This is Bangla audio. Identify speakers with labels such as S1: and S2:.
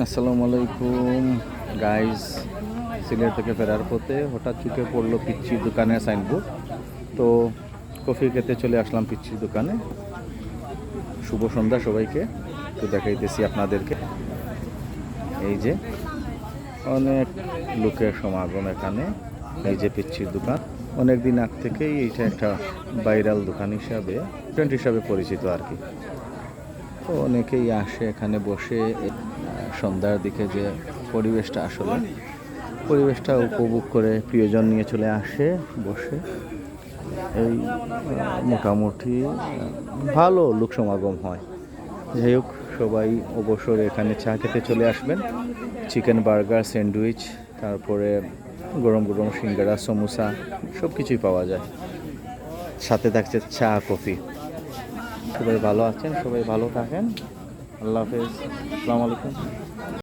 S1: আসসালামু আলাইকুম গাইজ। সিলেট থেকে ফেরার পথে হঠাৎ চোখে পড়লো পিচ্চির দোকানের সাইনবোর্ড। তো কফি খেতে চলে আসলাম পিচ্চির দোকানে। শুভ সন্ধ্যা সবাইকে। তো দেখাইতেছি আপনাদেরকে, এই যে অনেক লোকের সমাগম এখানে। এই যে পিচ্চির দোকান, অনেক দিন আগ থেকেই এইটা একটা ভাইরাল দোকান হিসাবে, ট্রেন্ড হিসাবে পরিচিত আর কি। তো অনেকেই আসে এখানে বসে। সন্ধ্যার দিকে যে পরিবেশটা উপভোগ করে প্রিয়জন নিয়ে চলে আসে বসে। এই মোটামুটি ভালো লোক সমাগম হয়। যাই হোক, সবাই অবসর এখানে চা খেতে চলে আসবেন। চিকেন বার্গার, স্যান্ডউইচ, তারপরে গরম গরম সিঙ্গারা, সমোসা সব কিছুই পাওয়া যায়। সাথে থাকছে চা, কফি। সবাই ভালো আছেন, সবাই ভালো থাকেন। আল্লাহ হাফেজ, আসসালামু আলাইকুম।